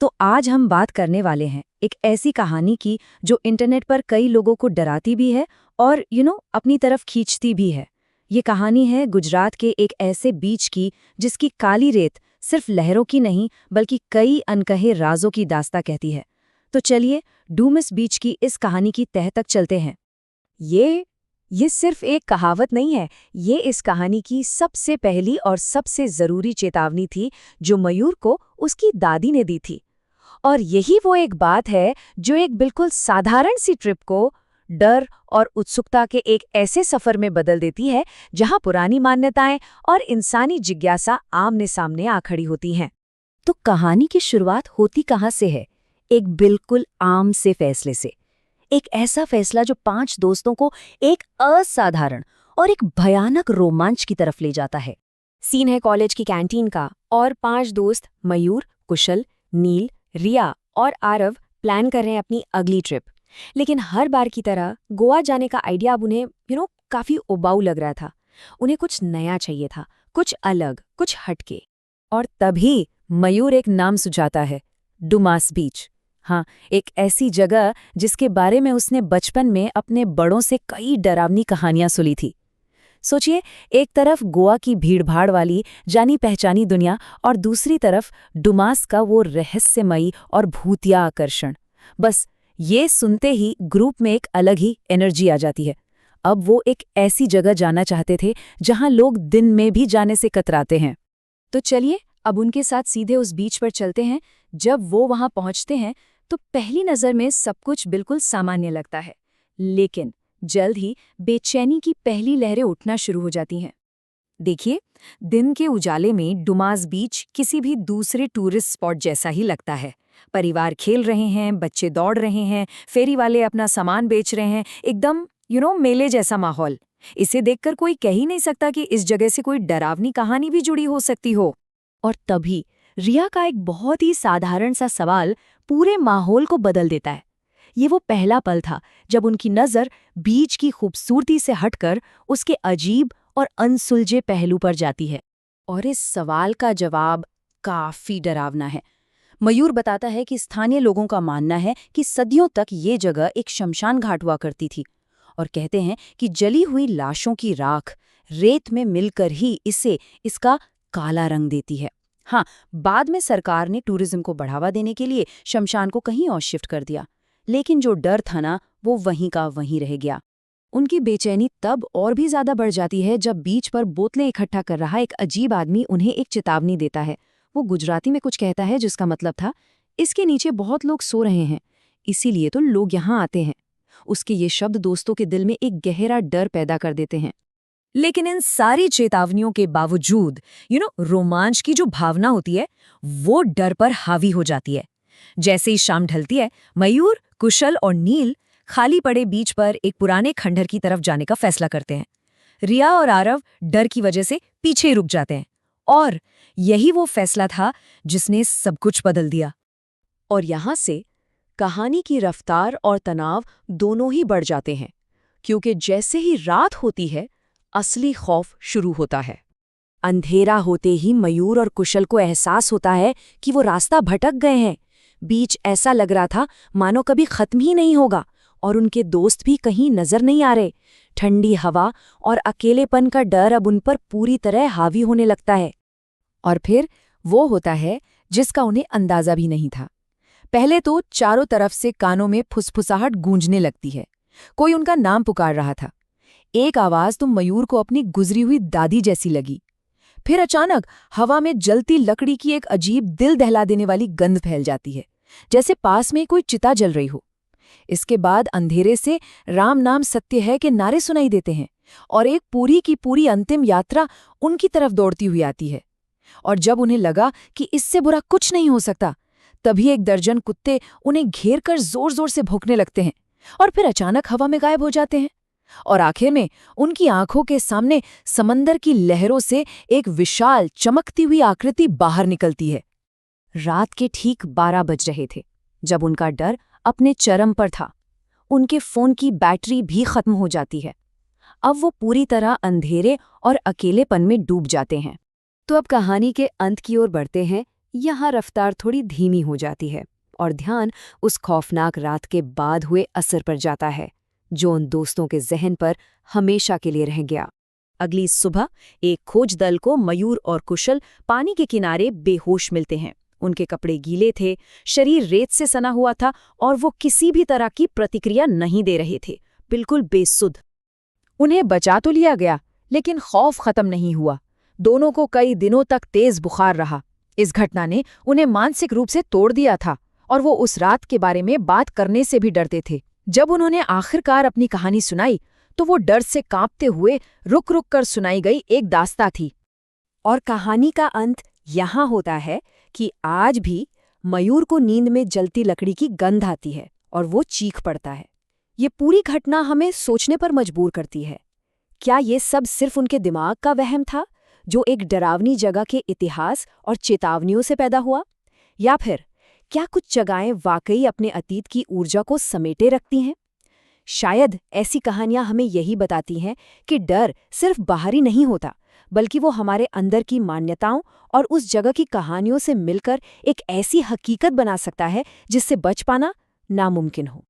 तो आज हम बात करने वाले हैं एक ऐसी कहानी की जो इंटरनेट पर कई लोगों को डराती भी है और अपनी तरफ खींचती भी है। ये कहानी है गुजरात के एक ऐसे बीच की जिसकी काली रेत सिर्फ लहरों की नहीं बल्कि कई अनकहे राजों की दास्तां कहती है। तो चलिए डूमस बीच की इस कहानी की तह तक चलते हैं। ये सिर्फ एक कहावत नहीं है, ये इस कहानी की सबसे पहली और सबसे जरूरी चेतावनी थी जो मयूर को उसकी दादी ने दी थी। और यही वो एक बात है जो एक बिल्कुल साधारण सी ट्रिप को डर और उत्सुकता के एक ऐसे सफर में बदल देती है जहां पुरानी मान्यताएं और इंसानी जिज्ञासा आमने सामने आ खड़ी होती हैं। तो कहानी की शुरुआत होती कहाँ से है? एक बिल्कुल आम से फैसले से। एक ऐसा फैसला जो 5 दोस्तों को एक असाधारण और एक भयानक रोमांच की तरफ ले जाता है। सीन है कॉलेज की कैंटीन का और 5 दोस्त मयूर, कुशल, नील, रिया और आरव प्लान कर रहे हैं अपनी अगली ट्रिप। लेकिन हर बार की तरह गोवा जाने का आइडिया अब उन्हें काफी उबाऊ लग रहा था। उन्हें कुछ नया चाहिए था, कुछ अलग, कुछ हटके। और तभी मयूर एक नाम सुझाता है, डुमास बीच। हाँ, एक ऐसी जगह जिसके बारे में उसने बचपन में अपने बड़ों से कई डरावनी कहानियां सुनी थी। सोचिए, एक तरफ गोवा की भीड़भाड़ वाली जानी पहचानी दुनिया और दूसरी तरफ डुमास का वो रहस्यमयी और भूतिया आकर्षण। बस ये सुनते ही ग्रुप में एक अलग ही एनर्जी आ जाती है। अब वो एक ऐसी जगह जाना चाहते थे जहां लोग दिन में भी जाने से कतराते हैं। तो चलिए अब उनके साथ सीधे उस बीच पर चलते हैं। जब वो वहां पहुंचते हैं तो पहली नज़र में सब कुछ बिल्कुल सामान्य लगता है, लेकिन जल्द ही बेचैनी की पहली लहरें उठना शुरू हो जाती हैं। देखिए, दिन के उजाले में डुमास बीच किसी भी दूसरे टूरिस्ट स्पॉट जैसा ही लगता है। परिवार खेल रहे हैं, बच्चे दौड़ रहे हैं, फेरी वाले अपना सामान बेच रहे हैं, एकदम मेले जैसा माहौल। इसे देखकर कोई कह ही नहीं सकता कि इस जगह से कोई डरावनी कहानी भी जुड़ी हो सकती हो। और तभी रिया का एक बहुत ही साधारण सा सवाल पूरे माहौल को बदल देता है। ये वो पहला पल था जब उनकी नज़र बीच की खूबसूरती से हटकर उसके अजीब और अनसुलझे पहलू पर जाती है। और इस सवाल का जवाब काफी डरावना है। मयूर बताता है कि स्थानीय लोगों का मानना है कि सदियों तक ये जगह एक शमशान घाट हुआ करती थी और कहते हैं कि जली हुई लाशों की राख रेत में मिलकर ही इसका काला रंग देती है। हाँ, बाद में सरकार ने टूरिज्म को बढ़ावा देने के लिए शमशान को कहीं और शिफ्ट कर दिया, लेकिन जो डर था ना, वो वहीं का वहीं रह गया। उनकी बेचैनी तब और भी ज्यादा बढ़ जाती है जब बीच पर बोतलें इकट्ठा कर रहा एक अजीब आदमी उन्हें एक चेतावनी देता है। वो गुजराती में कुछ कहता है जिसका मतलब था, इसके नीचे बहुत लोग सो रहे हैं, इसीलिए तो लोग यहाँ आते हैं। उसके ये शब्द दोस्तों के दिल में एक गहरा डर पैदा कर देते हैं। लेकिन इन सारी चेतावनियों के बावजूद रोमांच की जो भावना होती है वो डर पर हावी हो जाती है। जैसे ही शाम ढलती है, मयूर, कुशल और नील खाली पड़े बीच पर एक पुराने खंडहर की तरफ जाने का फैसला करते हैं। रिया और आरव डर की वजह से पीछे रुक जाते हैं और यही वो फैसला था जिसने सब कुछ बदल दिया। और यहां से कहानी की रफ्तार और तनाव दोनों ही बढ़ जाते हैं, क्योंकि जैसे ही रात होती है असली खौफ शुरू होता है। अंधेरा होते ही मयूर और कुशल को एहसास होता है कि वो रास्ता भटक गए हैं। बीच ऐसा लग रहा था मानो कभी खत्म ही नहीं होगा और उनके दोस्त भी कहीं नजर नहीं आ रहे। ठंडी हवा और अकेलेपन का डर अब उन पर पूरी तरह हावी होने लगता है। और फिर वो होता है जिसका उन्हें अंदाजा भी नहीं था। पहले तो चारों तरफ से कानों में फुसफुसाहट गूंजने लगती है। कोई उनका नाम पुकार रहा था। एक आवाज तो मयूर को अपनी गुजरी हुई दादी जैसी लगी। फिर अचानक हवा में जलती लकड़ी की एक अजीब दिल दहला देने वाली गंध फैल जाती है, जैसे पास में कोई चिता जल रही हो। इसके बाद अंधेरे से राम नाम सत्य है के नारे सुनाई देते हैं और एक पूरी की पूरी अंतिम यात्रा उनकी तरफ दौड़ती हुई आती है। और जब उन्हें लगा कि इससे बुरा कुछ नहीं हो सकता, तभी एक दर्जन कुत्ते उन्हें घेर कर जोर जोर से भौंकने लगते हैं और फिर अचानक हवा में गायब हो जाते हैं। और आखिर में उनकी आंखों के सामने समंदर की लहरों से एक विशाल चमकती हुई आकृति बाहर निकलती है। रात के ठीक 12 बज रहे थे जब उनका डर अपने चरम पर था। उनके फोन की बैटरी भी खत्म हो जाती है। अब वो पूरी तरह अंधेरे और अकेलेपन में डूब जाते हैं। तो अब कहानी के अंत की ओर बढ़ते हैं। यहाँ रफ्तार थोड़ी धीमी हो जाती है और ध्यान उस खौफनाक रात के बाद हुए असर पर जाता है, जो उन दोस्तों के जहन पर हमेशा के लिए रह गया। अगली सुबह एक खोज दल को मयूर और कुशल पानी के किनारे बेहोश मिलते हैं। उनके कपड़े गीले थे, शरीर रेत से सना हुआ था और वो किसी भी तरह की प्रतिक्रिया नहीं दे रहे थे, बिल्कुल बेसुध। उन्हें बचा तो लिया गया, लेकिन खौफ खत्म नहीं हुआ। दोनों को कई दिनों तक तेज बुखार रहा। इस घटना ने उन्हें मानसिक रूप से तोड़ दिया था और वो उस रात के बारे में बात करने से भी डरते थे। जब उन्होंने आखिरकार अपनी कहानी सुनाई तो वो डर से कांपते हुए रुक रुक कर सुनाई गई एक दास्तां थी। और कहानी का अंत यहाँ होता है कि आज भी मयूर को नींद में जलती लकड़ी की गंध आती है और वो चीख पड़ता है। ये पूरी घटना हमें सोचने पर मजबूर करती है। क्या ये सब सिर्फ उनके दिमाग का वहम था, जो एक डरावनी जगह के इतिहास और चेतावनियों से पैदा हुआ, या फिर क्या कुछ जगहें वाकई अपने अतीत की ऊर्जा को समेटे रखती हैं? शायद ऐसी कहानियां हमें यही बताती हैं कि डर सिर्फ बाहरी नहीं होता, बल्कि वो हमारे अंदर की मान्यताओं और उस जगह की कहानियों से मिलकर एक ऐसी हकीकत बना सकता है जिससे बच पाना नामुमकिन हो।